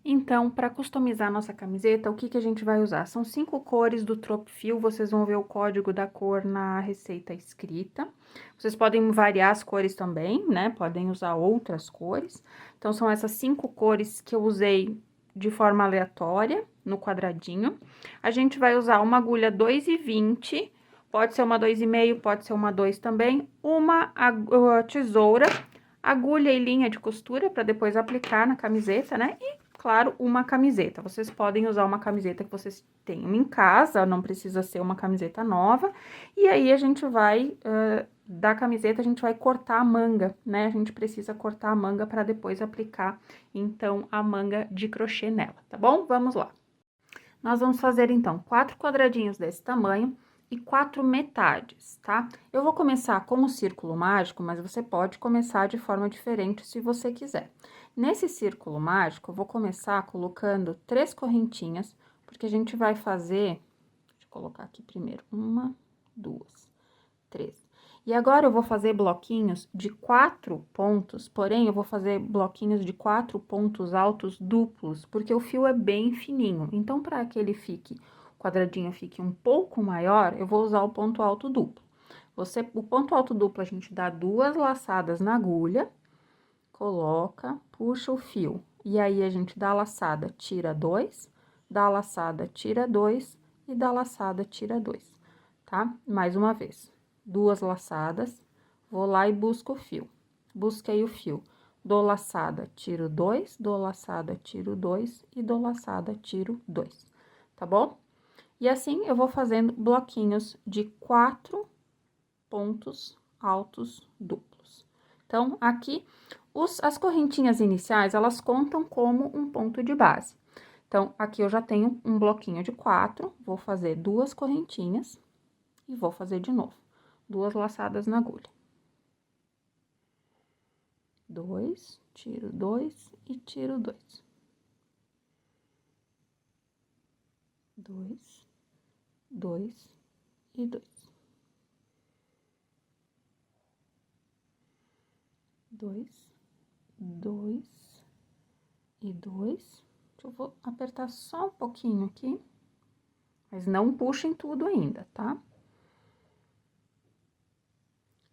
Então, para customizar nossa camiseta, o que que a gente vai usar? São 5 cores do Tropfil, vocês vão ver o código da cor na receita escrita. Vocês podem variar as cores também, né? Podem usar outras cores. Então, são essas 5 cores que eu usei de forma aleatória no quadradinho. A gente vai usar uma agulha 2,20, pode ser uma 2,5, pode ser uma 2 também, uma tesoura, agulha e linha de costura para depois aplicar na camiseta, né? E claro, uma camiseta. Vocês podem usar uma camiseta que vocês tenham em casa, não precisa ser uma camiseta nova. E aí, a gente vai, da camiseta, a gente vai cortar a manga, né? A gente precisa cortar a manga para depois aplicar, então, a manga de crochê nela, tá bom? Vamos lá. Nós vamos fazer, então, 4 quadradinhos desse tamanho e 4 metades, tá? Eu vou começar com o círculo mágico, mas você pode começar de forma diferente se você quiser. Nesse círculo mágico, eu vou começar colocando 3 correntinhas, porque a gente vai fazer... Deixa eu colocar aqui primeiro. 1, 2, 3. E agora, eu vou fazer bloquinhos de 4 pontos, porém, eu vou fazer bloquinhos de 4 pontos altos duplos, porque o fio é bem fininho. Então, para que ele fique, o quadradinho fique um pouco maior, eu vou usar o ponto alto duplo. O ponto alto duplo, a gente dá 2 laçadas na agulha, coloca, puxa o fio. E aí, a gente dá a laçada, tira 2, dá a laçada, tira 2 e dá a laçada, tira 2, tá? Mais uma vez. 2 laçadas, vou lá e busco o fio. Busquei o fio, dou laçada, tiro 2, dou laçada, tiro 2 e dou laçada, tiro 2, tá bom? E assim, eu vou fazendo bloquinhos de 4 pontos altos duplos. Então, aqui, as correntinhas iniciais, elas contam como um ponto de base. Então, aqui eu já tenho um bloquinho de 4, vou fazer 2 correntinhas e vou fazer de novo. 2 laçadas na agulha. 2, tiro 2 e tiro 2. 2, 2 e 2. 2, 2 e 2. Eu vou apertar só um pouquinho aqui, mas não puxem tudo ainda, tá?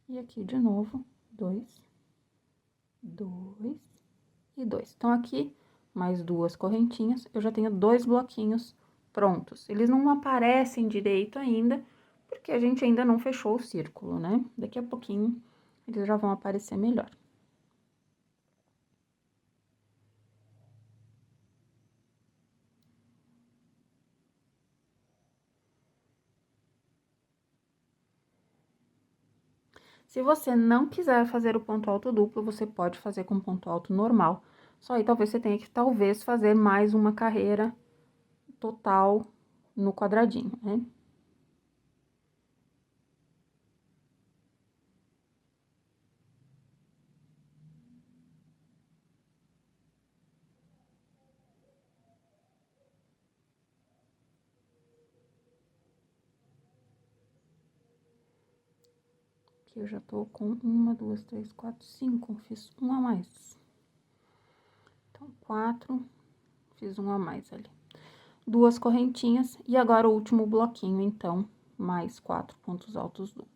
E aqui de novo, 2, 2 e 2. Então, aqui, mais 2 correntinhas, eu já tenho 2 bloquinhos prontos. Eles não aparecem direito ainda, porque a gente ainda não fechou o círculo, né? Daqui a pouquinho, eles já vão aparecer melhor. Se você não quiser fazer o ponto alto duplo, você pode fazer com ponto alto normal. Só aí, talvez você tenha que, fazer mais uma carreira total no quadradinho, né? Aqui eu já tô com 1, 2, 3, 4, 5, fiz um a mais. Então, 4, fiz um a mais ali. 2 correntinhas, e agora o último bloquinho, então, mais 4 pontos altos duplos.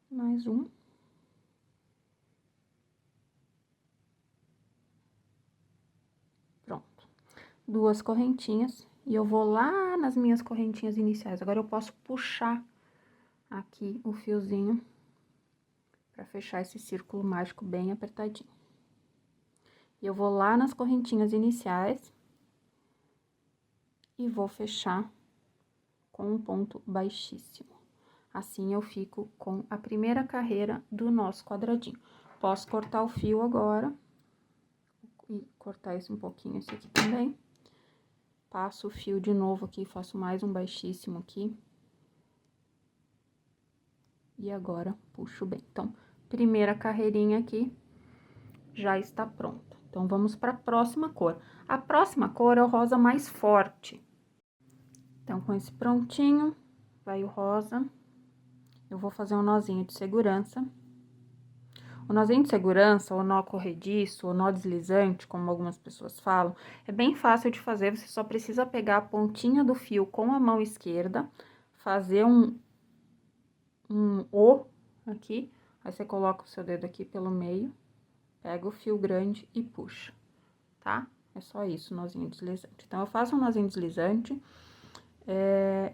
Mais um. Pronto. 2 correntinhas, e eu vou lá nas minhas correntinhas iniciais. Agora, eu posso puxar aqui o fiozinho pra fechar esse círculo mágico bem apertadinho. E eu vou lá nas correntinhas iniciais e vou fechar com um ponto baixíssimo. Assim, eu fico com a primeira carreira do nosso quadradinho. Posso cortar o fio agora, e cortar esse um pouquinho, esse aqui também. Passo o fio de novo aqui, faço mais um baixíssimo aqui. E agora, puxo bem. Então, primeira carreirinha aqui já está pronta. Então, vamos para a próxima cor. A próxima cor é o rosa mais forte. Então, com esse prontinho, vai o rosa. Eu vou fazer um nozinho de segurança. O nozinho de segurança, ou nó corrediço, ou nó deslizante, como algumas pessoas falam, é bem fácil de fazer, você só precisa pegar a pontinha do fio com a mão esquerda, fazer um O aqui, aí você coloca o seu dedo aqui pelo meio, pega o fio grande e puxa, tá? É só isso, nozinho deslizante. Então, eu faço um nozinho deslizante,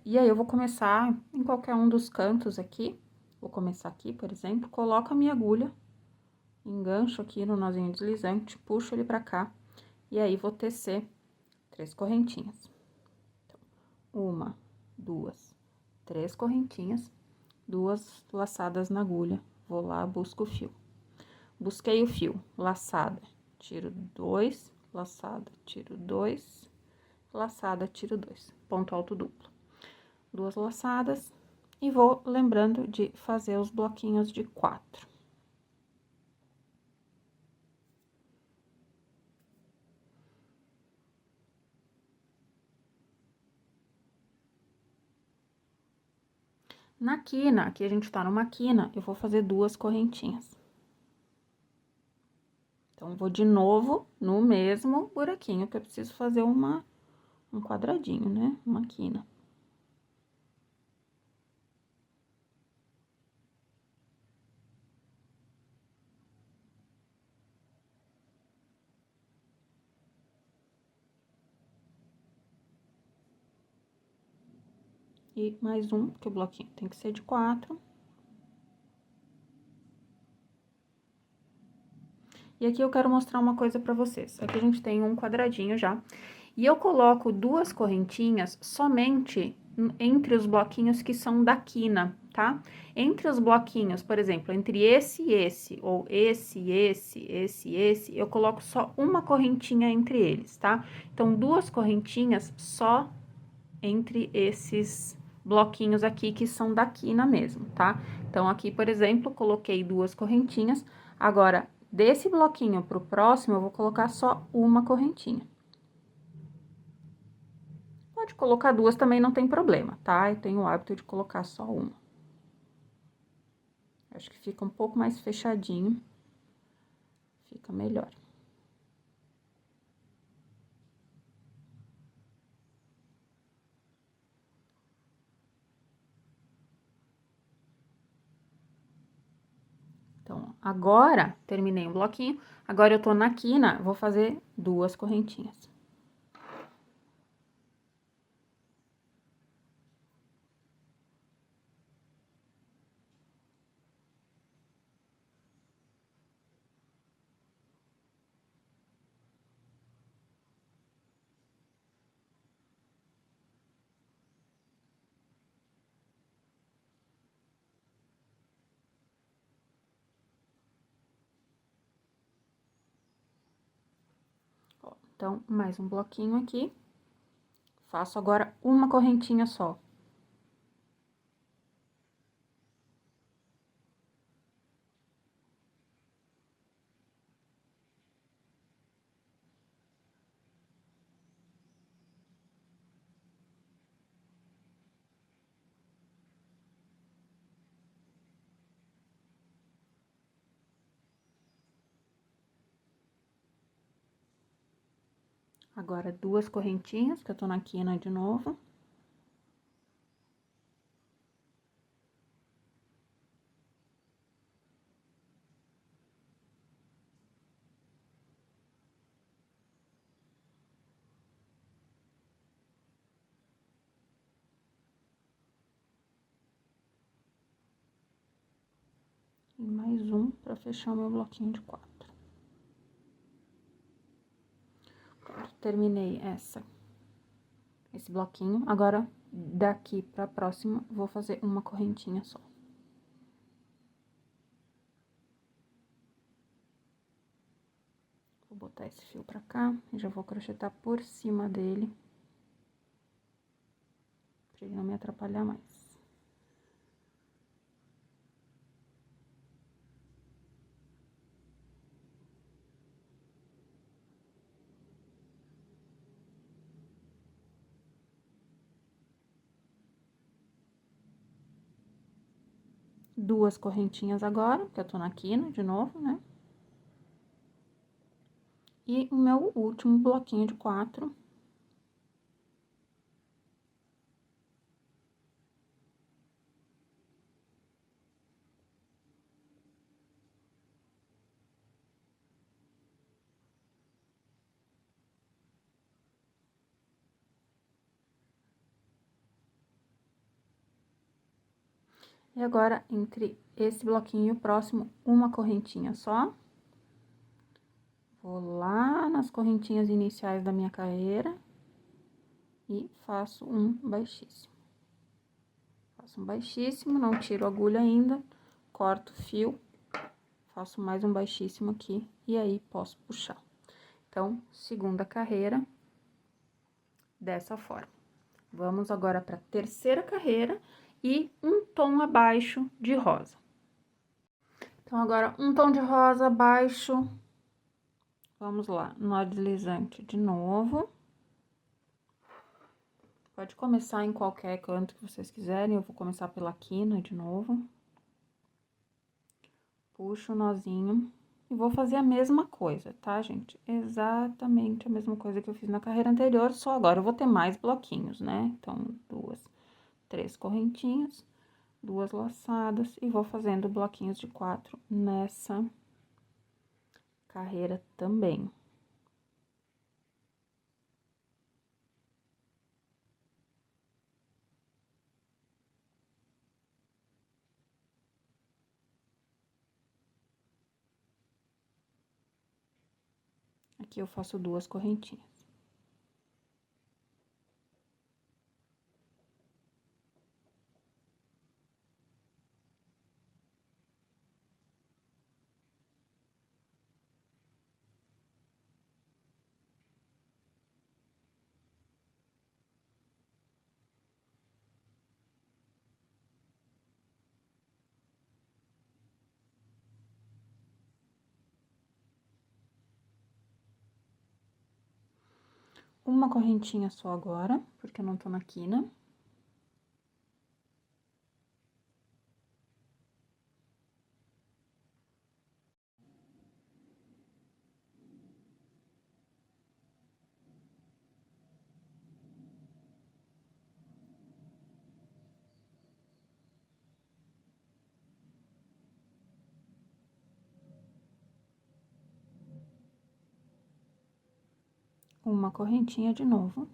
e aí eu vou começar em qualquer um dos cantos aqui, vou começar aqui, por exemplo, coloco a minha agulha, engancho aqui no nozinho deslizante, puxo ele pra cá, e aí vou tecer 3 correntinhas. Então, 1, 2, 3 correntinhas, 2 laçadas na agulha, vou lá, busco o fio. Busquei o fio, laçada, tiro 2, laçada, tiro 2, laçada, tiro 2, ponto alto duplo. 2 laçadas, e vou lembrando de fazer os bloquinhos de 4. Na quina, aqui a gente tá numa quina, eu vou fazer 2 correntinhas. Então, vou de novo no mesmo buraquinho, que eu preciso fazer um quadradinho, né? Uma quina. E mais um, porque o bloquinho tem que ser de 4. E aqui eu quero mostrar uma coisa pra vocês. Aqui a gente tem um quadradinho já. E eu coloco 2 correntinhas somente entre os bloquinhos que são da quina, tá? Entre os bloquinhos, por exemplo, entre esse e esse, ou esse, eu coloco só uma correntinha entre eles, tá? Então, 2 correntinhas só entre esses bloquinhos aqui que são da quina mesmo, tá? Então, aqui, por exemplo, coloquei 2 correntinhas. Agora, desse bloquinho pro próximo, eu vou colocar só uma correntinha. Pode colocar 2 também, não tem problema, tá? Eu tenho o hábito de colocar só uma. Acho que fica um pouco mais fechadinho, fica melhor. Então, agora, terminei o bloquinho, agora eu tô na quina, vou fazer 2 correntinhas. Ó, então, mais um bloquinho aqui. Faço agora uma correntinha só. Agora, 2 correntinhas, que eu tô na quina de novo. E mais um pra fechar o meu bloquinho de 4. Pronto, terminei esse bloquinho. Agora, daqui pra próxima, vou fazer uma correntinha só. Vou botar esse fio pra cá e já vou crochetar por cima dele, pra ele não me atrapalhar mais. 2 correntinhas agora, porque eu tô na quina de novo, né? E o meu último bloquinho de 4. E agora, entre esse bloquinho e o próximo, uma correntinha só. Vou lá nas correntinhas iniciais da minha carreira e faço um baixíssimo. Faço um baixíssimo, não tiro a agulha ainda, corto o fio, faço mais um baixíssimo aqui e aí posso puxar. Então, segunda carreira, dessa forma. Vamos agora para a terceira carreira e um tom abaixo de rosa. Então, agora, um tom de rosa abaixo. Vamos lá, nó deslizante de novo. Pode começar em qualquer canto que vocês quiserem, eu vou começar pela quina de novo. Puxo o nozinho e vou fazer a mesma coisa, tá, gente? Exatamente a mesma coisa que eu fiz na carreira anterior, só agora eu vou ter mais bloquinhos, né? Então, 2, 3 correntinhas, 2 laçadas e vou fazendo bloquinhos de 4 nessa carreira também. Aqui eu faço 2 correntinhas. Uma correntinha só agora, porque eu não tô na quina. Uma correntinha de novo.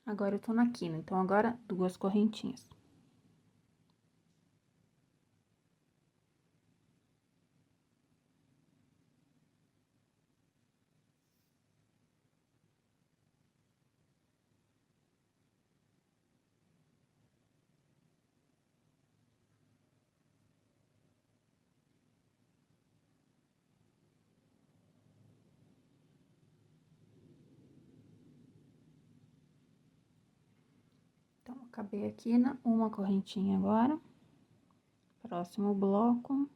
Agora eu tô na quina, então agora 2 correntinhas. Então, acabei aqui na uma correntinha agora. Próximo bloco.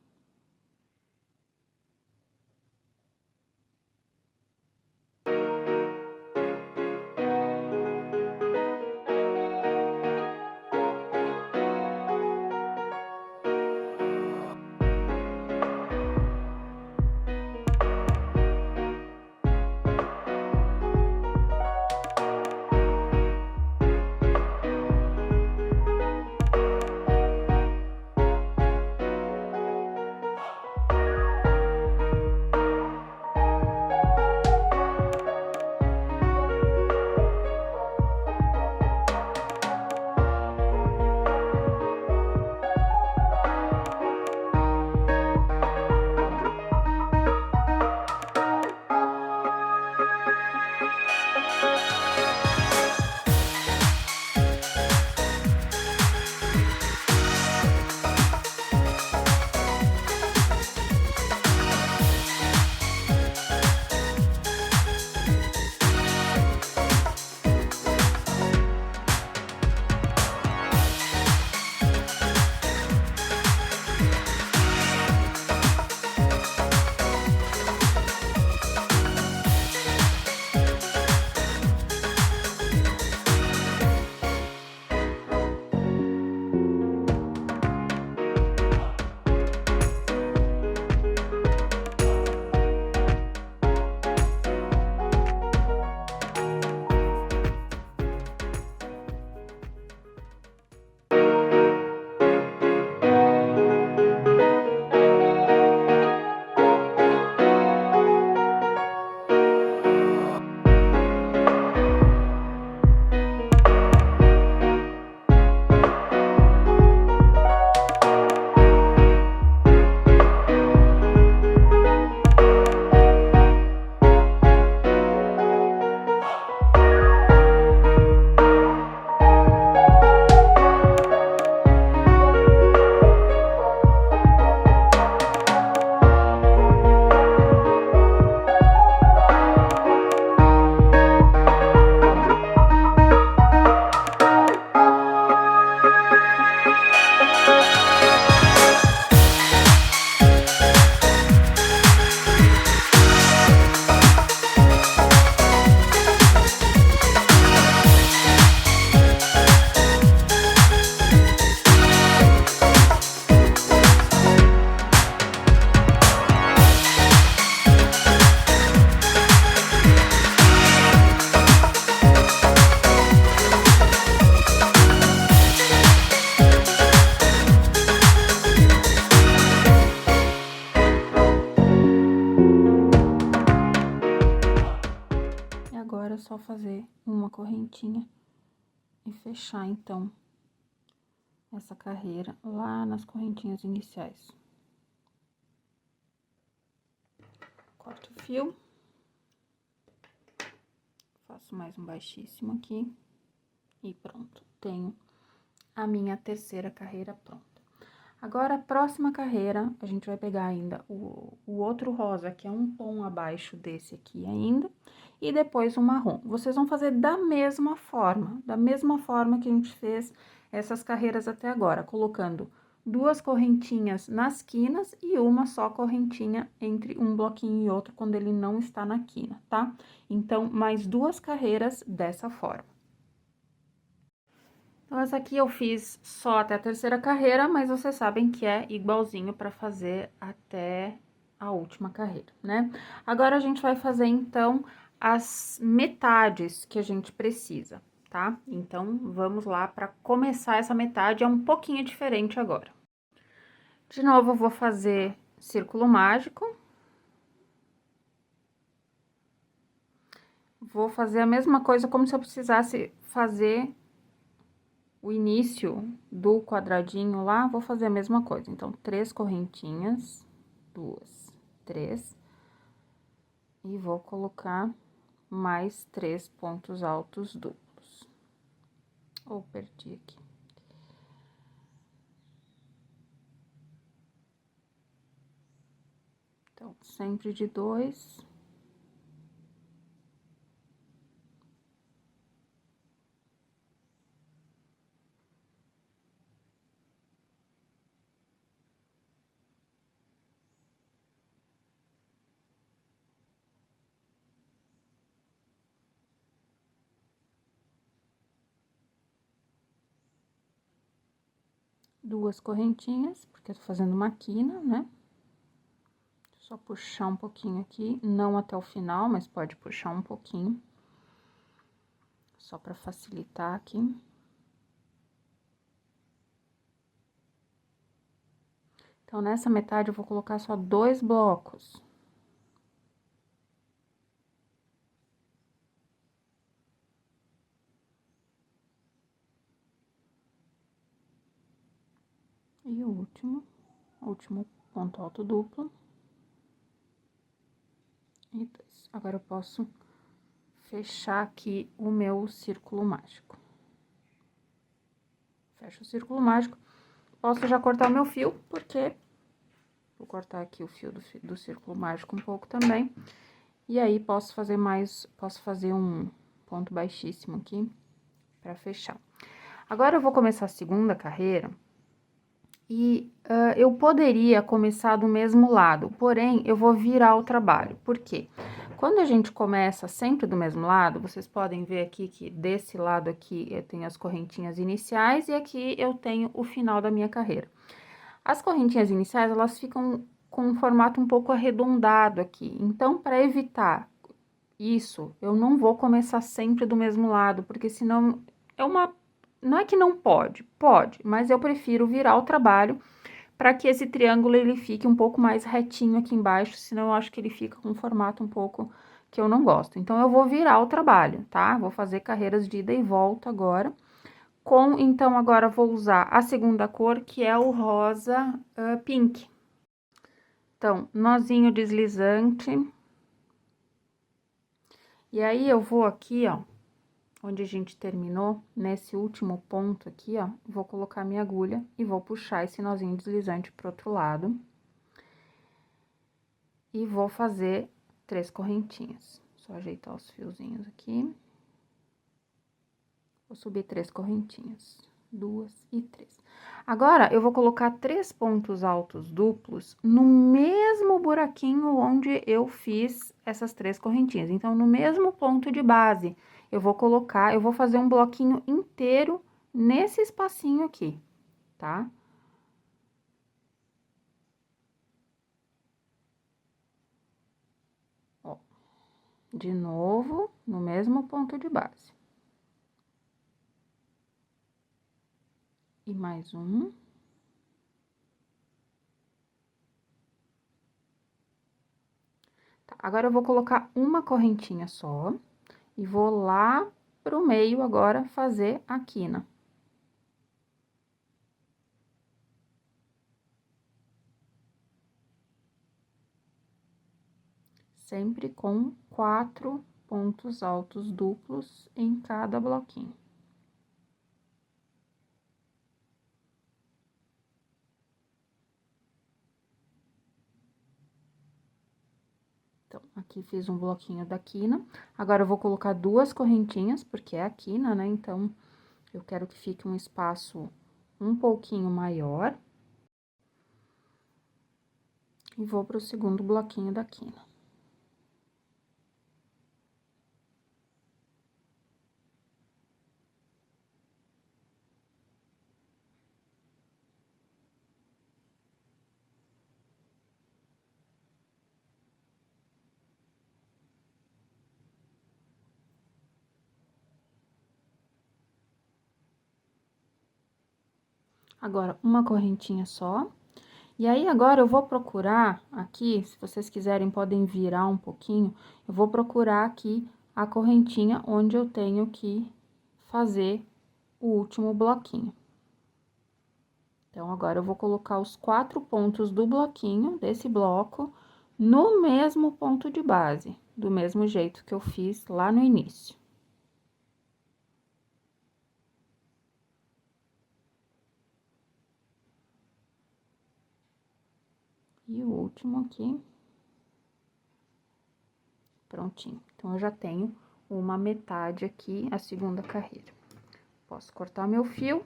correntinha e fechar, então, essa carreira lá nas correntinhas iniciais. Corto o fio. Faço mais um baixíssimo aqui. E pronto, tenho a minha terceira carreira pronta. Agora, a próxima carreira, a gente vai pegar ainda o outro rosa, que é um tom abaixo desse aqui ainda, e depois o marrom. Vocês vão fazer da mesma forma que a gente fez essas carreiras até agora, colocando duas correntinhas nas quinas e uma só correntinha entre um bloquinho e outro quando ele não está na quina, tá? Então, mais duas carreiras dessa forma. Então, essa aqui eu fiz só até a terceira carreira, mas vocês sabem que é igualzinho para fazer até a última carreira, né? Agora, a gente vai fazer, então, as metades que a gente precisa, tá? Então, vamos lá para começar essa metade, é um pouquinho diferente agora. De novo, eu vou fazer círculo mágico. Vou fazer a mesma coisa como se eu precisasse fazer o início do quadradinho lá, vou fazer a mesma coisa. Então, 3 correntinhas, 2, 3, e vou colocar mais 3 pontos altos duplos. Ou perdi aqui. Então, sempre de 2. Duas correntinhas, porque eu tô fazendo uma quina, né? Só puxar um pouquinho aqui, não até o final, mas pode puxar um pouquinho. Só pra facilitar aqui. Então, nessa metade, eu vou colocar só 2 blocos. E o último ponto alto duplo. E 2. Agora, eu posso fechar aqui o meu círculo mágico. Fecho o círculo mágico. Posso já cortar o meu fio, porque vou cortar aqui o fio do círculo mágico um pouco também. E aí, posso fazer um ponto baixíssimo aqui pra fechar. Agora, eu vou começar a segunda carreira. E eu poderia começar do mesmo lado, porém, eu vou virar o trabalho. Por quê? Quando a gente começa sempre do mesmo lado, vocês podem ver aqui que desse lado aqui eu tenho as correntinhas iniciais e aqui eu tenho o final da minha carreira. As correntinhas iniciais, elas ficam com um formato um pouco arredondado aqui. Então, para evitar isso, eu não vou começar sempre do mesmo lado, porque senão é uma... Não é que não pode, pode, mas eu prefiro virar o trabalho para que esse triângulo ele fique um pouco mais retinho aqui embaixo, senão eu acho que ele fica com um formato um pouco que eu não gosto. Então, eu vou virar o trabalho, tá? Vou fazer carreiras de ida e volta agora. Então, agora vou usar a segunda cor, que é o rosa pink. Então, nozinho deslizante. E aí, eu vou aqui, ó, onde a gente terminou, nesse último ponto aqui, ó, vou colocar minha agulha e vou puxar esse nozinho deslizante pro outro lado. E vou fazer 3 correntinhas. Só ajeitar os fiozinhos aqui. Vou subir 3 correntinhas. 2 e 3. Agora, eu vou colocar 3 pontos altos duplos no mesmo buraquinho onde eu fiz essas 3 correntinhas. Então, no mesmo ponto de base, eu vou fazer um bloquinho inteiro nesse espacinho aqui, tá? Ó, de novo, no mesmo ponto de base. E mais um. Tá, agora, eu vou colocar uma correntinha só e vou lá pro meio agora fazer a quina. Sempre com 4 pontos altos duplos em cada bloquinho. Então, aqui fiz um bloquinho da quina. Agora, eu vou colocar 2 correntinhas, porque é a quina, né? Então, eu quero que fique um espaço um pouquinho maior. E vou pro segundo bloquinho da quina. Agora, uma correntinha só. E aí, agora eu vou procurar aqui, se vocês quiserem, podem virar um pouquinho. Eu vou procurar aqui a correntinha onde eu tenho que fazer o último bloquinho. Então, agora eu vou colocar os 4 pontos do bloquinho, desse bloco, no mesmo ponto de base, do mesmo jeito que eu fiz lá no início. E o último aqui. Prontinho. Então, eu já tenho uma metade aqui, a segunda carreira. Posso cortar meu fio,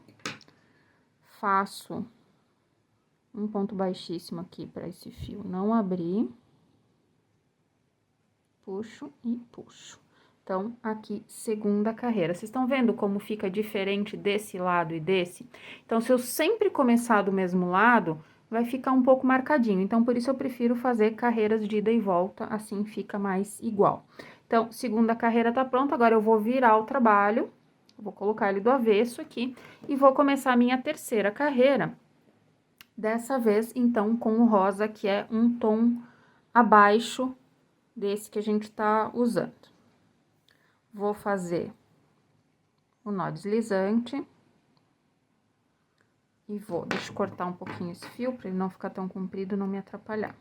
faço um ponto baixíssimo aqui para esse fio não abrir. Puxo e puxo. Então, aqui, segunda carreira. Vocês estão vendo como fica diferente desse lado e desse? Então, se eu sempre começar do mesmo lado, vai ficar um pouco marcadinho. Então, por isso eu prefiro fazer carreiras de ida e volta, assim fica mais igual. Então, segunda carreira tá pronta, agora eu vou virar o trabalho, vou colocar ele do avesso aqui, e vou começar a minha terceira carreira. Dessa vez, então, com o rosa, que é um tom abaixo desse que a gente tá usando. Vou fazer o nó deslizante. E deixa eu cortar um pouquinho esse fio, pra ele não ficar tão comprido e não me atrapalhar.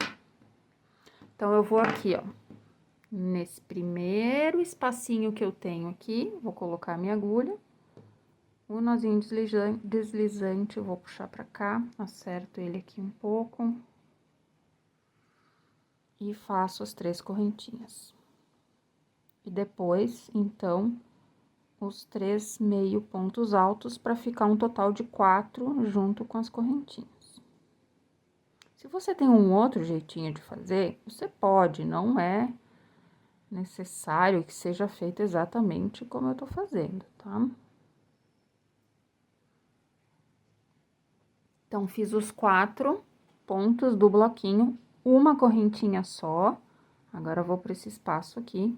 Então, eu vou aqui, ó, nesse primeiro espacinho que eu tenho aqui, vou colocar a minha agulha. O nozinho deslizante, eu vou puxar pra cá, acerto ele aqui um pouco. E faço as 3 correntinhas. E depois, então, os 3 meio pontos altos para ficar um total de 4 junto com as correntinhas. Se você tem um outro jeitinho de fazer, você pode, não é necessário que seja feito exatamente como eu tô fazendo, tá? Então, fiz os 4 pontos do bloquinho, uma correntinha só. Agora, eu vou para esse espaço aqui.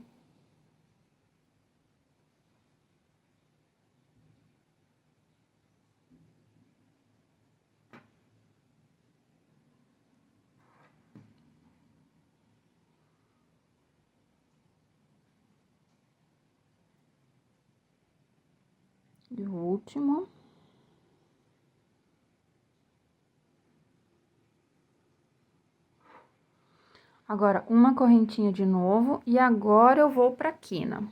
E o último. Agora, uma correntinha de novo, e agora eu vou pra quina.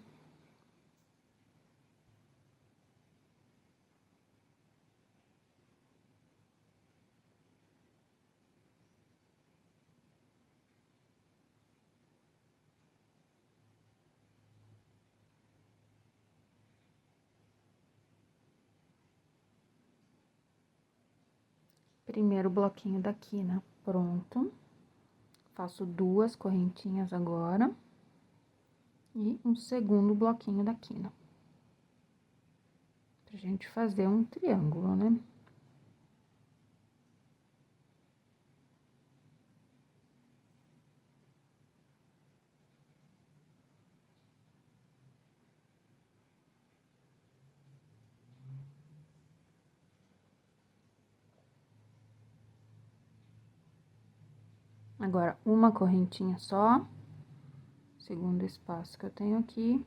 Primeiro bloquinho da quina, pronto. Faço 2 correntinhas agora. E um segundo bloquinho da quina. Pra gente fazer um triângulo, né? Agora, uma correntinha só. Segundo espaço que eu tenho aqui.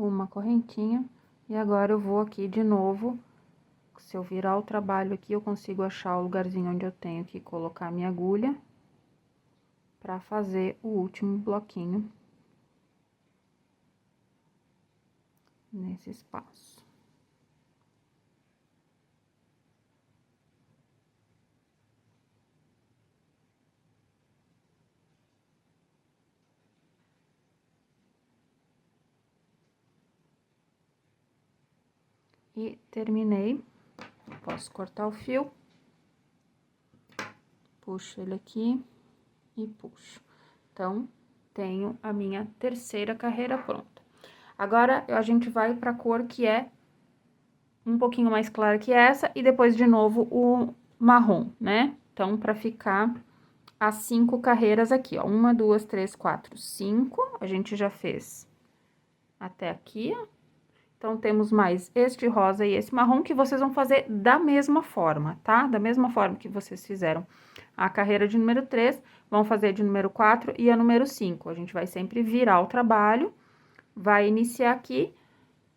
uma correntinha. E agora eu vou aqui de novo, se eu virar o trabalho aqui, eu consigo achar o lugarzinho onde eu tenho que colocar minha agulha para fazer o último bloquinho nesse espaço. E terminei, posso cortar o fio, puxo ele aqui e puxo. Então, tenho a minha terceira carreira pronta. Agora, a gente vai pra cor que é um pouquinho mais clara que essa, e depois, de novo, o marrom, né? Então, pra ficar as 5 carreiras aqui, ó. 1, 2, 3, 4, 5. A gente já fez até aqui, ó. Então, temos mais este rosa e esse marrom, que vocês vão fazer da mesma forma, tá? Da mesma forma que vocês fizeram a carreira de número 3, vão fazer de número 4 e a número 5. A gente vai sempre virar o trabalho, vai iniciar aqui,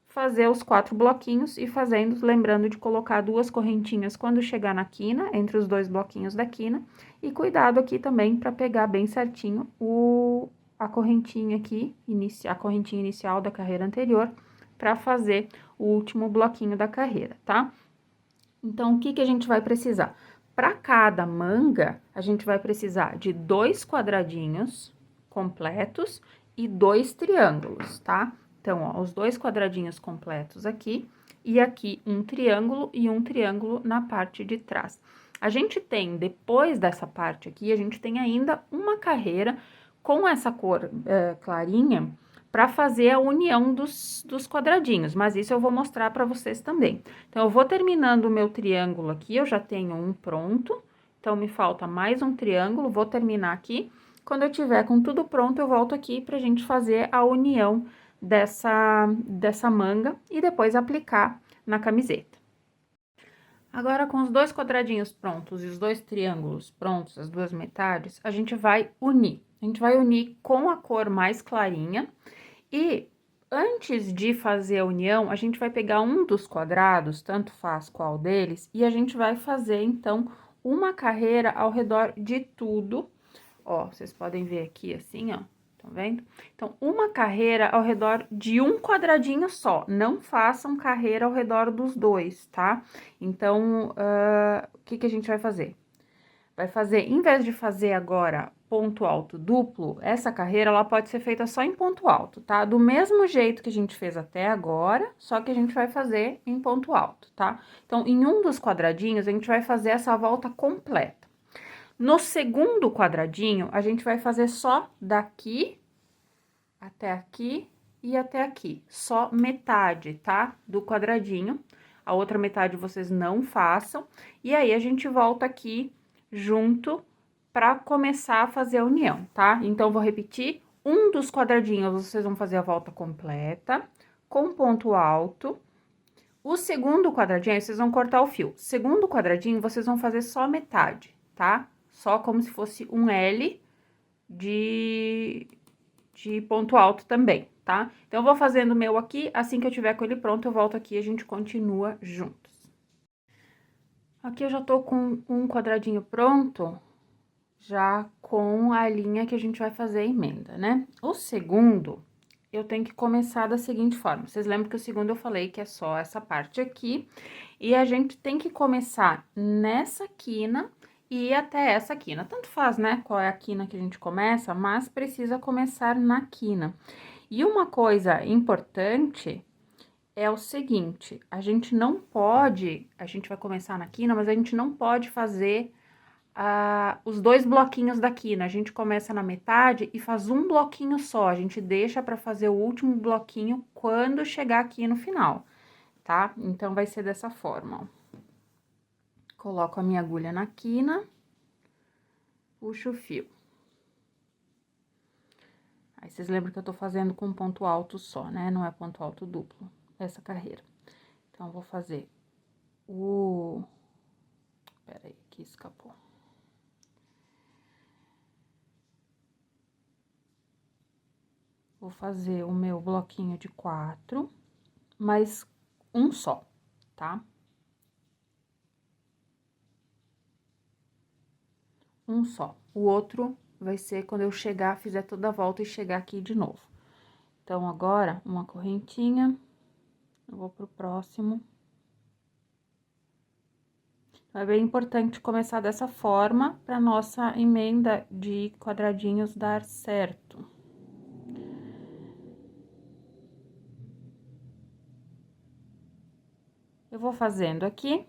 fazer os 4 bloquinhos e fazendo, lembrando de colocar 2 correntinhas quando chegar na quina, entre os 2 bloquinhos da quina, e cuidado aqui também para pegar bem certinho a correntinha aqui, a correntinha inicial da carreira anterior, para fazer o último bloquinho da carreira, tá? Então, o que que a gente vai precisar? Para cada manga, a gente vai precisar de 2 quadradinhos completos e 2 triângulos, tá? Então, ó, os 2 quadradinhos completos aqui, e aqui um triângulo e um triângulo na parte de trás. A gente tem, depois dessa parte aqui, a gente tem ainda uma carreira com essa cor clarinha, para fazer a união dos quadradinhos, mas isso eu vou mostrar para vocês também. Então, eu vou terminando o meu triângulo aqui, eu já tenho um pronto, então, me falta mais um triângulo, vou terminar aqui. Quando eu tiver com tudo pronto, eu volto aqui pra gente fazer a união dessa manga e depois aplicar na camiseta. Agora, com os 2 quadradinhos prontos e os 2 triângulos prontos, as 2 metades, a gente vai unir. A gente vai unir com a cor mais clarinha. E antes de fazer a união, a gente vai pegar um dos quadrados, tanto faz qual deles, e a gente vai fazer, então, uma carreira ao redor de tudo. Ó, vocês podem ver aqui assim, ó, tá vendo? Então, uma carreira ao redor de um quadradinho só, não façam carreira ao redor dos 2, tá? Então, o que que a gente vai fazer? Vai fazer, em vez de fazer agora ponto alto duplo, essa carreira, ela pode ser feita só em ponto alto, tá? Do mesmo jeito que a gente fez até agora, só que a gente vai fazer em ponto alto, tá? Então, em um dos quadradinhos, a gente vai fazer essa volta completa. No segundo quadradinho, a gente vai fazer só daqui até aqui e até aqui, só metade, tá? Do quadradinho. A outra metade vocês não façam. E aí, a gente volta aqui junto para começar a fazer a união, tá? Então, vou repetir, um dos quadradinhos vocês vão fazer a volta completa, com ponto alto. O segundo quadradinho, aí vocês vão cortar o fio. Segundo quadradinho, vocês vão fazer só metade, tá? Só como se fosse um L de ponto alto também, tá? Então, eu vou fazendo o meu aqui, assim que eu tiver com ele pronto, eu volto aqui e a gente continua juntos. Aqui eu já tô com um quadradinho pronto, já com a linha que a gente vai fazer a emenda, né? O segundo, eu tenho que começar da seguinte forma. Vocês lembram que o segundo eu falei que é só essa parte aqui, e a gente tem que começar nessa quina e ir até essa quina. Tanto faz, né, qual é a quina que a gente começa, mas precisa começar na quina. E uma coisa importante é o seguinte, a gente vai começar na quina, mas a gente não pode fazer os 2 bloquinhos da quina. A gente começa na metade e faz um bloquinho só, a gente deixa para fazer o último bloquinho quando chegar aqui no final, tá? Então, vai ser dessa forma, ó. Coloco a minha agulha na quina, puxo o fio. Aí, vocês lembram que eu tô fazendo com ponto alto só, né? Não é ponto alto duplo, essa carreira. Então, vou fazer peraí, que escapou. Vou fazer o meu bloquinho de 4, mais um só, tá? Um só. O outro vai ser quando eu chegar, fizer toda a volta e chegar aqui de novo. Então, agora, uma correntinha, eu vou pro próximo. É bem importante começar dessa forma para nossa emenda de quadradinhos dar certo. Eu vou fazendo aqui,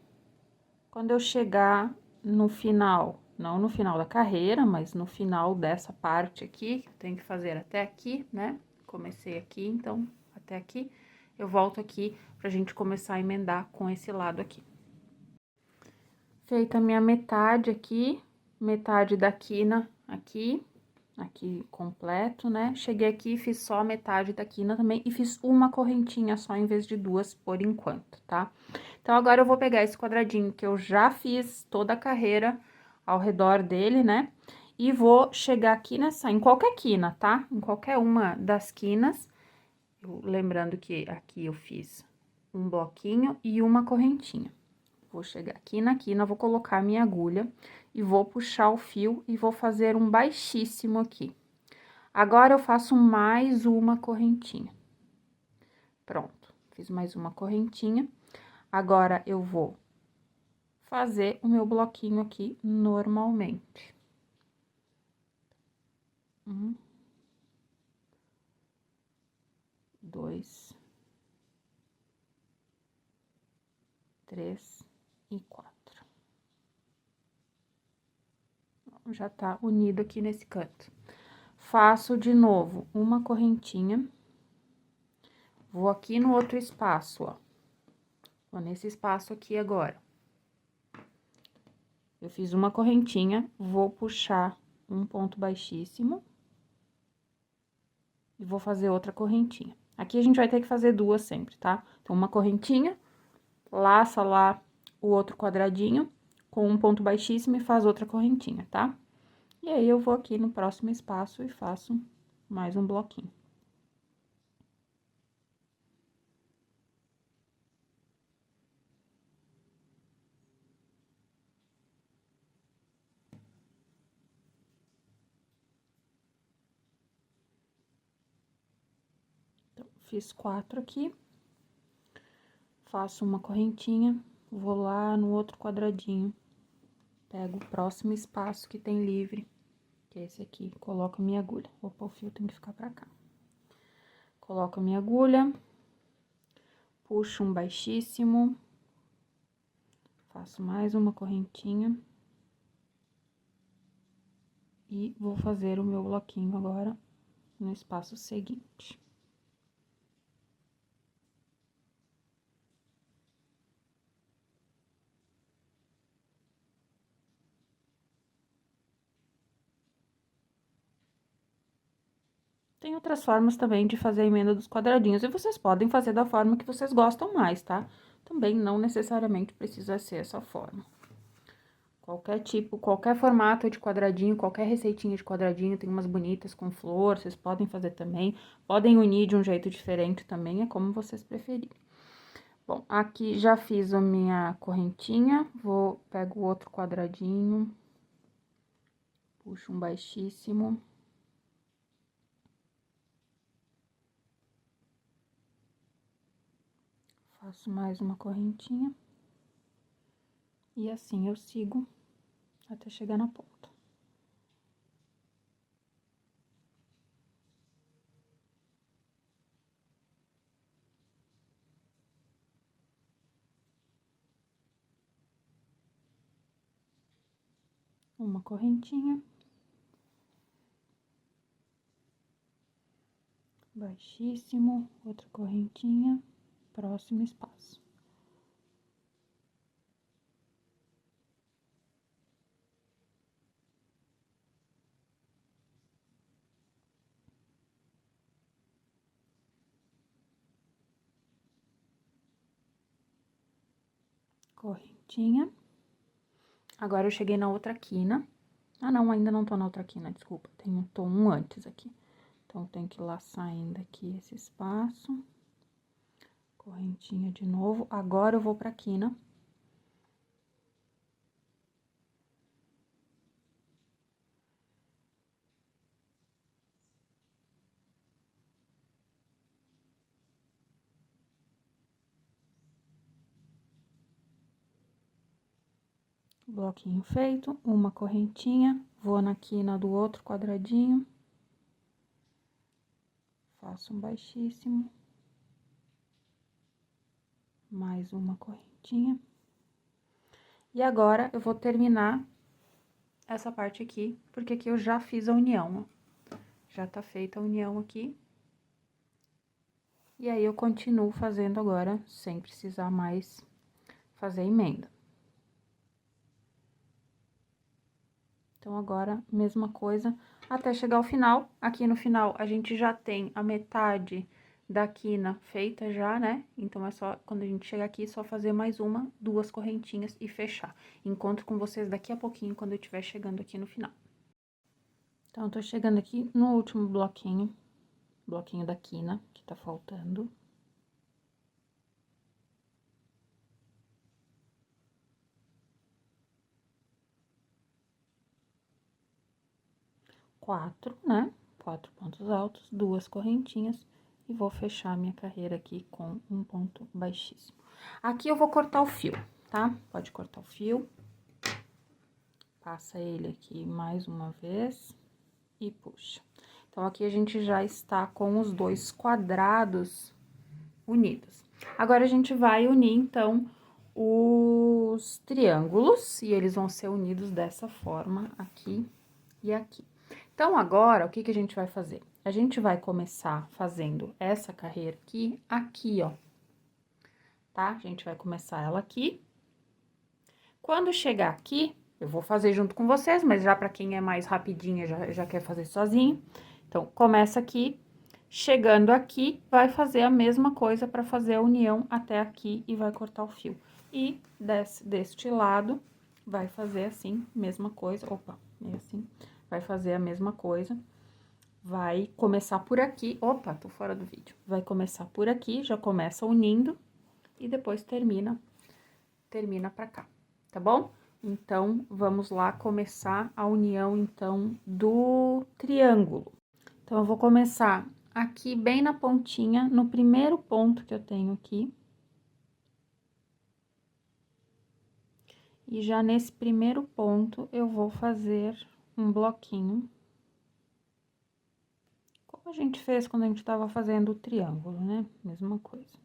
quando eu chegar no final, não no final da carreira, mas no final dessa parte aqui, que eu tenho que fazer até aqui, né? Comecei aqui, então, até aqui, eu volto aqui pra gente começar a emendar com esse lado aqui. Feita a minha metade aqui, metade da quina aqui completo, né? Cheguei aqui, fiz só a metade da quina também e fiz uma correntinha só em vez de duas por enquanto, tá? Então, agora eu vou pegar esse quadradinho que eu já fiz toda a carreira ao redor dele, né? E vou chegar aqui em qualquer quina, tá? Em qualquer uma das quinas, lembrando que aqui eu fiz um bloquinho e uma correntinha. Vou chegar aqui na quina, vou colocar a minha agulha e vou puxar o fio e vou fazer um baixíssimo aqui. Agora, eu faço mais uma correntinha. Pronto, fiz mais uma correntinha. Agora, eu vou fazer o meu bloquinho aqui normalmente. 1, 2, 3 e 4. Já tá unido aqui nesse canto. Faço de novo uma correntinha. Vou aqui no outro espaço, ó. Vou nesse espaço aqui agora. Eu fiz uma correntinha, vou puxar um ponto baixíssimo. E vou fazer outra correntinha. Aqui a gente vai ter que fazer duas sempre, tá? Então, uma correntinha, laça lá o outro quadradinho com um ponto baixíssimo e faz outra correntinha, tá? E aí, eu vou aqui no próximo espaço e faço mais um bloquinho. Então, fiz 4 aqui. Faço uma correntinha, vou lá no outro quadradinho, pego o próximo espaço que tem livre, que é esse aqui, coloco a minha agulha. Opa, o fio tem que ficar pra cá. Coloco a minha agulha, puxo um baixíssimo, faço mais uma correntinha. E vou fazer o meu bloquinho agora no espaço seguinte. Tem outras formas também de fazer a emenda dos quadradinhos, e vocês podem fazer da forma que vocês gostam mais, tá? Também não necessariamente precisa ser essa forma. Qualquer tipo, qualquer formato de quadradinho, qualquer receitinha de quadradinho, tem umas bonitas com flor, vocês podem fazer também. Podem unir de um jeito diferente também, é como vocês preferirem. Bom, aqui já fiz a minha correntinha, pego o outro quadradinho, puxo um baixíssimo. Faço mais uma correntinha. E assim eu sigo até chegar na ponta. Uma correntinha. Baixíssimo, outra correntinha, próximo espaço. Correntinha. Agora, eu cheguei na outra quina. Ah, não, ainda não tô na outra quina, desculpa, tô um antes aqui. Então, tem que laçar ainda aqui esse espaço. Correntinha de novo. Agora, eu vou pra quina. Bloquinho feito, uma correntinha, vou na quina do outro quadradinho. Faço um baixíssimo. Mais uma correntinha. E agora, eu vou terminar essa parte aqui, porque aqui eu já fiz a união, ó. Já tá feita a união aqui. E aí, eu continuo fazendo agora, sem precisar mais fazer emenda. Então, agora, mesma coisa, até chegar ao final. Aqui no final, a gente já tem a metade da quina feita já, né? Então, é só, quando a gente chegar aqui, só fazer mais uma, duas correntinhas e fechar. Encontro com vocês daqui a pouquinho, quando eu estiver chegando aqui no final. Então, eu tô chegando aqui no último bloquinho da quina, que tá faltando. Quatro, né? 4 pontos altos, duas correntinhas e vou fechar minha carreira aqui com um ponto baixíssimo. Aqui eu vou cortar o fio, tá? Pode cortar o fio. Passa ele aqui mais uma vez e puxa. Então, aqui a gente já está com os dois quadrados unidos. Agora, a gente vai unir, então, os triângulos, e eles vão ser unidos dessa forma, aqui e aqui. Então, agora, o que que a gente vai fazer? A gente vai começar fazendo essa carreira aqui, ó. Tá? A gente vai começar ela aqui. Quando chegar aqui, eu vou fazer junto com vocês, mas já pra quem é mais rapidinha, já quer fazer sozinho. Então, começa aqui, chegando aqui, vai fazer a mesma coisa pra fazer a união até aqui e vai cortar o fio. E deste lado, vai fazer assim, mesma coisa, opa, é assim, vai fazer a mesma coisa. Vai começar por aqui, opa, tô fora do vídeo. Vai começar por aqui, já começa unindo e depois termina pra cá, tá bom? Então, vamos lá começar a união, então, do triângulo. Então, eu vou começar aqui bem na pontinha, no primeiro ponto que eu tenho aqui. E já nesse primeiro ponto, eu vou fazer um bloquinho. Como a gente fez quando a gente tava fazendo o triângulo, né? Mesma coisa.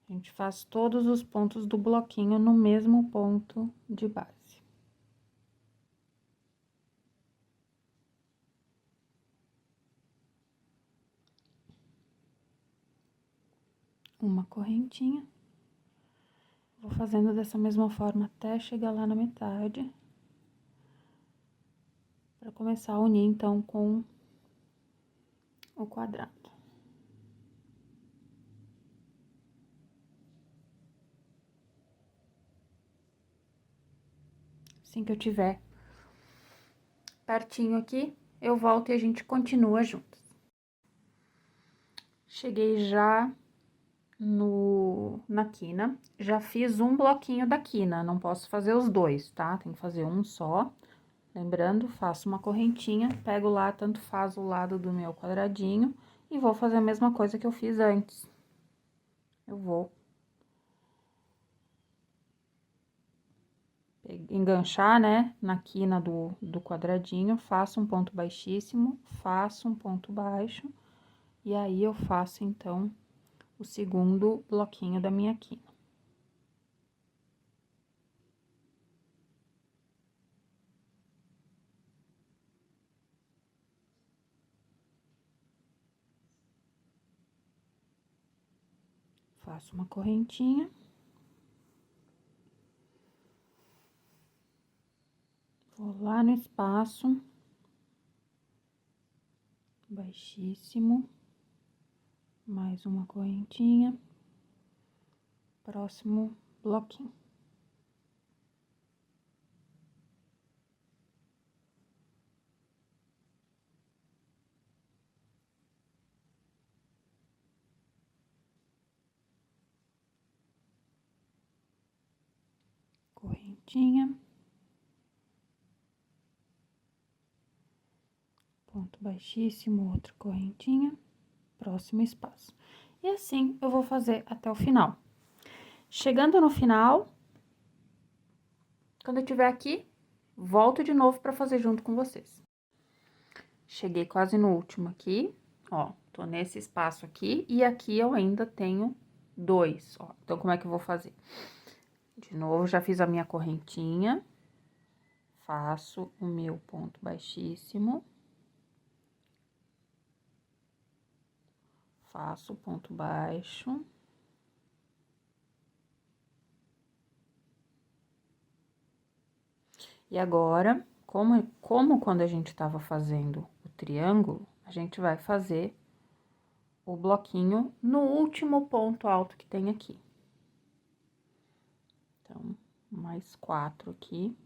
A gente faz todos os pontos do bloquinho no mesmo ponto de base. Uma correntinha. Vou fazendo dessa mesma forma até chegar lá na metade. Pra começar a unir, então, com o quadrado. Assim que eu tiver pertinho aqui, eu volto e a gente continua juntos. Cheguei já na quina, já fiz um bloquinho da quina, não posso fazer os dois, tá? Tem que fazer um só. Lembrando, faço uma correntinha, pego lá, tanto faz o lado do meu quadradinho, e vou fazer a mesma coisa que eu fiz antes. Eu vou enganchar, né, na quina do quadradinho, faço um ponto baixíssimo, faço um ponto baixo, e aí eu faço, então, o segundo bloquinho da minha quina. Faço uma correntinha. Vou lá no espaço, baixíssimo, mais uma correntinha, próximo bloquinho. correntinha, ponto baixíssimo, outra correntinha, próximo espaço. E assim eu vou fazer até o final. Chegando no final, quando eu tiver aqui, volto de novo pra fazer junto com vocês. Cheguei quase no último aqui, ó, tô nesse espaço aqui, e aqui eu ainda tenho 2, ó. Então, como é que eu vou fazer? De novo, já fiz a minha correntinha, faço o meu ponto baixíssimo, faço o ponto baixo. E agora, como quando a gente tava fazendo o triângulo, a gente vai fazer o bloquinho no último ponto alto que tem aqui. Então, mais 4 aqui.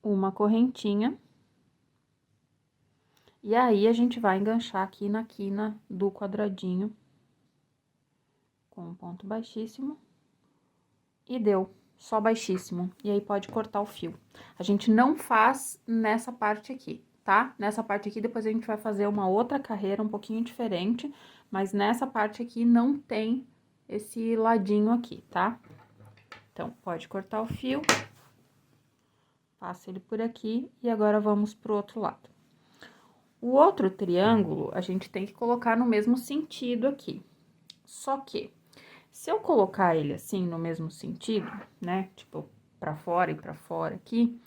Uma correntinha. E aí, a gente vai enganchar aqui na quina do quadradinho com um ponto baixíssimo. E deu, só baixíssimo. E aí, pode cortar o fio. A gente não faz nessa parte aqui, tá? Nessa parte aqui, depois a gente vai fazer uma outra carreira um pouquinho diferente, mas nessa parte aqui não tem esse ladinho aqui, tá? Então, pode cortar o fio. Passa ele por aqui e agora vamos pro outro lado. O outro triângulo, a gente tem que colocar no mesmo sentido aqui. Só que, se eu colocar ele assim, no mesmo sentido, né, tipo, pra fora e pra fora aqui,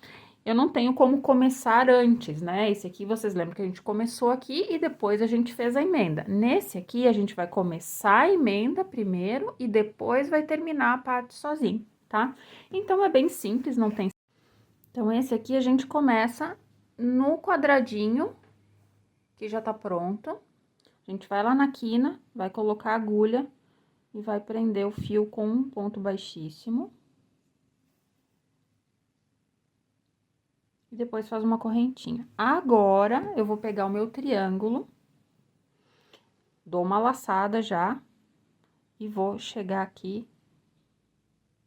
eu não tenho como começar antes, né? Esse aqui, vocês lembram que a gente começou aqui e depois a gente fez a emenda. Nesse aqui, a gente vai começar a emenda primeiro e depois vai terminar a parte sozinho, tá? Então, é bem simples, não tem... Então, esse aqui a gente começa no quadradinho, que já tá pronto. A gente vai lá na quina, vai colocar a agulha e vai prender o fio com um ponto baixíssimo. E depois faz uma correntinha. Agora, eu vou pegar o meu triângulo, dou uma laçada já, e vou chegar aqui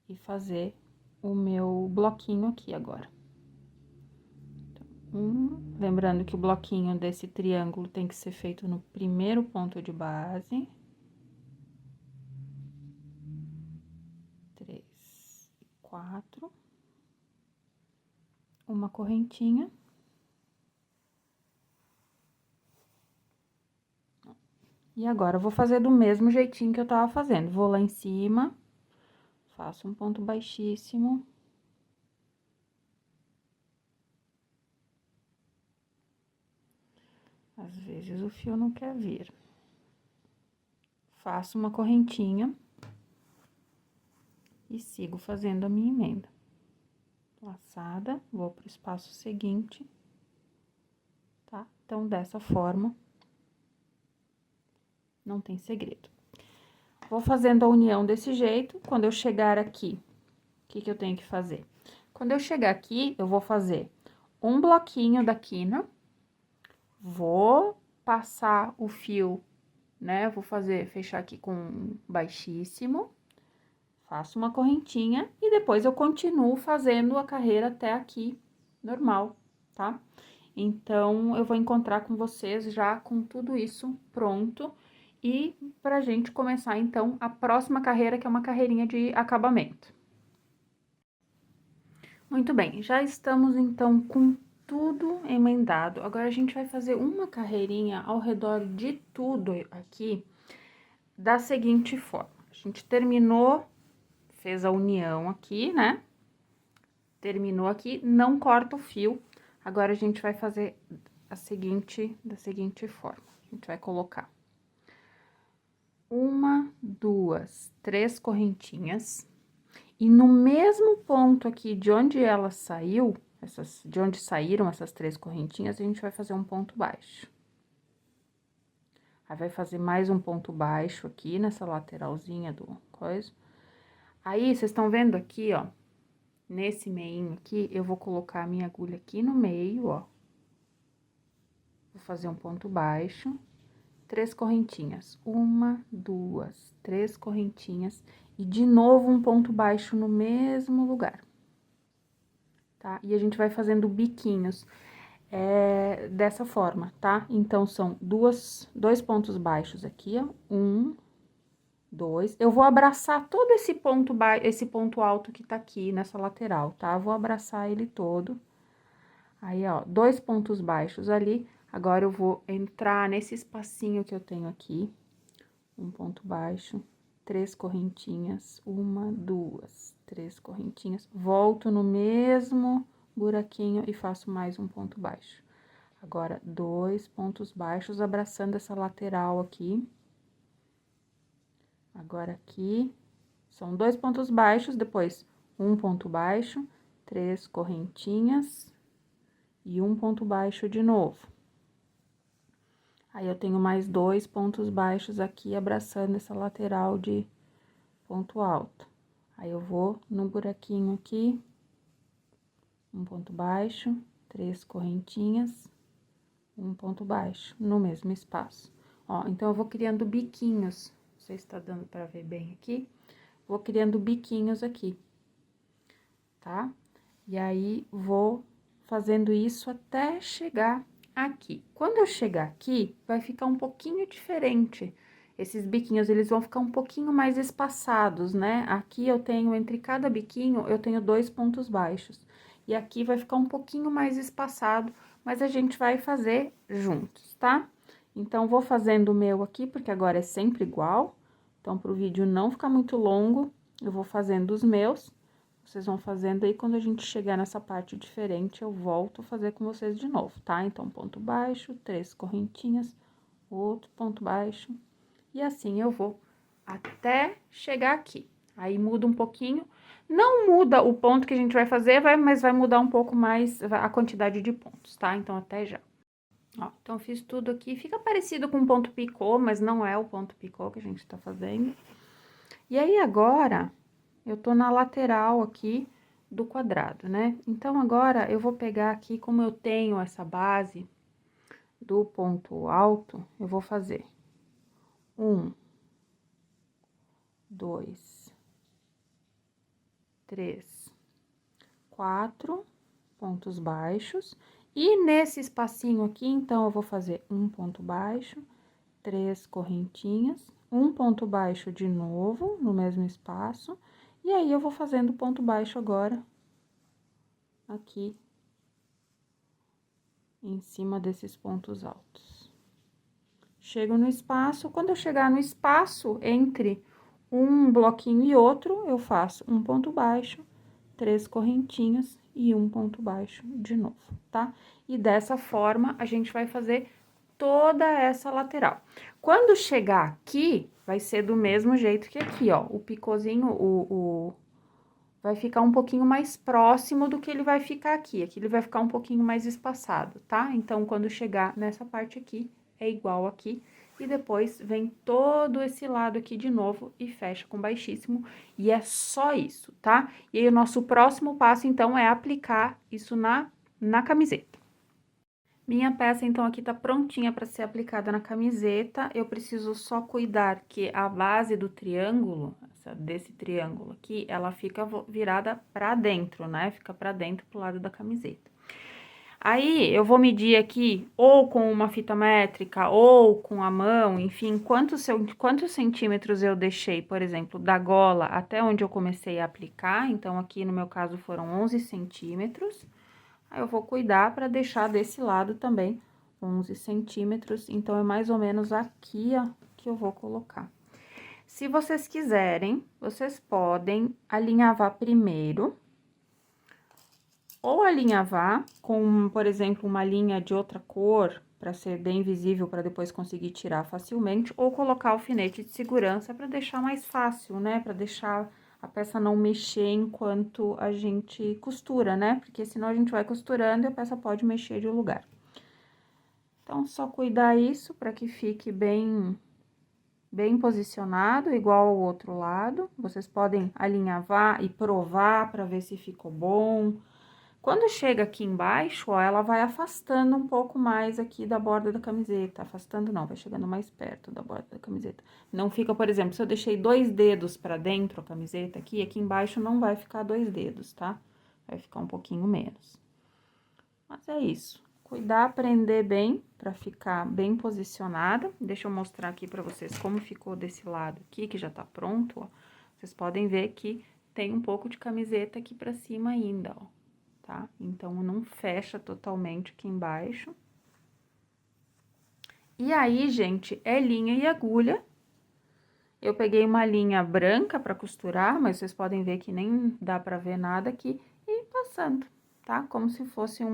e fazer o meu bloquinho aqui agora. Lembrando que o bloquinho desse triângulo tem que ser feito no primeiro ponto de base. 3 e 4. Uma correntinha. E agora, eu vou fazer do mesmo jeitinho que eu tava fazendo. Vou lá em cima, faço um ponto baixíssimo. Às vezes, o fio não quer vir. Faço uma correntinha. E sigo fazendo a minha emenda. Laçada, vou pro espaço seguinte, tá? Então, dessa forma, não tem segredo. Vou fazendo a união desse jeito. Quando eu chegar aqui, o que que eu tenho que fazer? Quando eu chegar aqui, eu vou fazer um bloquinho da quina, vou passar o fio, né? Vou fechar aqui com baixíssimo, faço uma correntinha e depois eu continuo fazendo a carreira até aqui, normal, tá? Então, eu vou encontrar com vocês já com tudo isso pronto e pra gente começar, então, a próxima carreira, que é uma carreirinha de acabamento. Muito bem, já estamos, então, com tudo emendado. Agora, a gente vai fazer uma carreirinha ao redor de tudo aqui da seguinte forma. A gente terminou, fez a união aqui, né? Terminou aqui, não corta o fio. Agora, a gente vai fazer da seguinte forma. A gente vai colocar 1, 2, 3 correntinhas. E no mesmo ponto aqui de onde ela saiu, de onde saíram essas 3 correntinhas, a gente vai fazer um ponto baixo. Aí, vai fazer mais um ponto baixo aqui nessa lateralzinha do coisa. Aí, vocês estão vendo aqui, ó, nesse meinho aqui, eu vou colocar a minha agulha aqui no meio, ó. Vou fazer um ponto baixo, 3 correntinhas. 1, 2, 3 correntinhas. E de novo um ponto baixo no mesmo lugar. Tá? E a gente vai fazendo biquinhos dessa forma, tá? Então, são dois pontos baixos aqui, ó. 1, 2. Eu vou abraçar todo esse ponto alto que tá aqui nessa lateral, tá? Vou abraçar ele todo. Aí, ó, 2 pontos baixos ali. Agora, eu vou entrar nesse espacinho que eu tenho aqui. Um ponto baixo, 3 correntinhas. 1, 2, 3 correntinhas. Volto no mesmo buraquinho e faço mais um ponto baixo. Agora, 2 pontos baixos, abraçando essa lateral aqui. Agora, aqui, são 2 pontos baixos, depois, um ponto baixo, 3 correntinhas e um ponto baixo de novo. Aí, eu tenho mais 2 pontos baixos aqui, abraçando essa lateral de ponto alto. Aí, eu vou no buraquinho aqui, um ponto baixo, 3 correntinhas, um ponto baixo, no mesmo espaço. Ó, então, eu vou criando biquinhos. Não sei se tá dando pra ver bem aqui. Vou criando biquinhos aqui, tá? E aí, vou fazendo isso até chegar aqui. Quando eu chegar aqui, vai ficar um pouquinho diferente. Esses biquinhos, eles vão ficar um pouquinho mais espaçados, né? Aqui eu tenho, entre cada biquinho, eu tenho 2 pontos baixos. E aqui vai ficar um pouquinho mais espaçado, mas a gente vai fazer juntos, tá? Então, vou fazendo o meu aqui, porque agora é sempre igual. Então, pro vídeo não ficar muito longo, eu vou fazendo os meus. Vocês vão fazendo aí, quando a gente chegar nessa parte diferente, eu volto a fazer com vocês de novo, tá? Então, ponto baixo, 3 correntinhas, outro ponto baixo. E assim eu vou até chegar aqui. Aí, muda um pouquinho. Não muda o ponto que a gente vai fazer, mas vai mudar um pouco mais a quantidade de pontos, tá? Então, até já. Ó, então, fiz tudo aqui. Fica parecido com ponto picô, mas não é o ponto picô que a gente tá fazendo. E aí, agora, eu tô na lateral aqui do quadrado, né? Então, agora, eu vou pegar aqui, como eu tenho essa base do ponto alto, eu vou fazer 1, 2, 3, 4 pontos baixos. E nesse espacinho aqui, então, eu vou fazer um ponto baixo, 3 correntinhas, um ponto baixo de novo, no mesmo espaço. E aí, eu vou fazendo ponto baixo agora, aqui, em cima desses pontos altos. Chego no espaço, quando eu chegar no espaço entre um bloquinho e outro, eu faço um ponto baixo, 3 correntinhas e um ponto baixo de novo, tá? E dessa forma, a gente vai fazer toda essa lateral. Quando chegar aqui, vai ser do mesmo jeito que aqui, ó. O picôzinho, vai ficar um pouquinho mais próximo do que ele vai ficar aqui. Aqui ele vai ficar um pouquinho mais espaçado, tá? Então, quando chegar nessa parte aqui, é igual aqui. E depois, vem todo esse lado aqui de novo e fecha com baixíssimo. E é só isso, tá? E aí, o nosso próximo passo, então, é aplicar isso na camiseta. Minha peça, então, aqui tá prontinha para ser aplicada na camiseta. Eu preciso só cuidar que a base do triângulo, desse triângulo aqui, ela fica virada para dentro, né? Fica para dentro pro lado da camiseta. Aí, eu vou medir aqui, ou com uma fita métrica, ou com a mão, enfim, quantos centímetros eu deixei, por exemplo, da gola até onde eu comecei a aplicar. Então, aqui no meu caso foram 11 centímetros. Aí, eu vou cuidar para deixar desse lado também 11 centímetros. Então, é mais ou menos aqui, ó, que eu vou colocar. Se vocês quiserem, vocês podem alinhavar primeiro. Ou alinhavar com, por exemplo, uma linha de outra cor, para ser bem visível, para depois conseguir tirar facilmente. Ou colocar alfinete de segurança para deixar mais fácil, né? Para deixar a peça não mexer enquanto a gente costura, né? Porque senão a gente vai costurando e a peça pode mexer de lugar. Então, só cuidar isso para que fique bem bem posicionado, igual ao outro lado. Vocês podem alinhavar e provar para ver se ficou bom. Quando chega aqui embaixo, ó, ela vai afastando um pouco mais aqui da borda da camiseta. Afastando não, vai chegando mais perto da borda da camiseta. Não fica, por exemplo, se eu deixei 2 dedos pra dentro a camiseta aqui, aqui embaixo não vai ficar 2 dedos, tá? Vai ficar um pouquinho menos. Mas é isso. Cuidar, prender bem, pra ficar bem posicionada. Deixa eu mostrar aqui pra vocês como ficou desse lado aqui, que já tá pronto, ó. Vocês podem ver que tem um pouco de camiseta aqui pra cima ainda, ó. Tá? Então, não fecha totalmente aqui embaixo. E aí, gente, é linha e agulha. Eu peguei uma linha branca pra costurar, mas vocês podem ver que nem dá pra ver nada aqui. E passando, tá? Como se fosse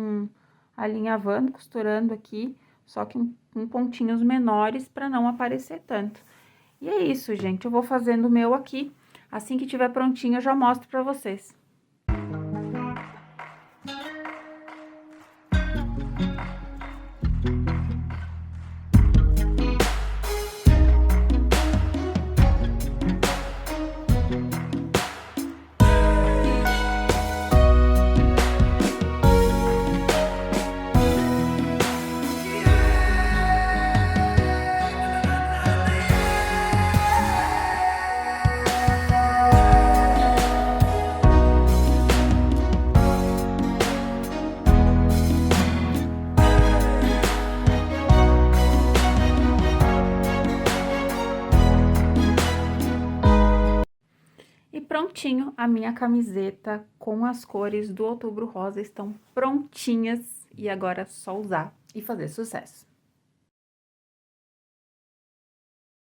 alinhavando, costurando aqui, só que com pontinhos menores pra não aparecer tanto. E é isso, gente. Eu vou fazendo o meu aqui. Assim que tiver prontinho, eu já mostro pra vocês. E prontinho, a minha camiseta com as cores do Outubro Rosa estão prontinhas. E agora é só usar e fazer sucesso.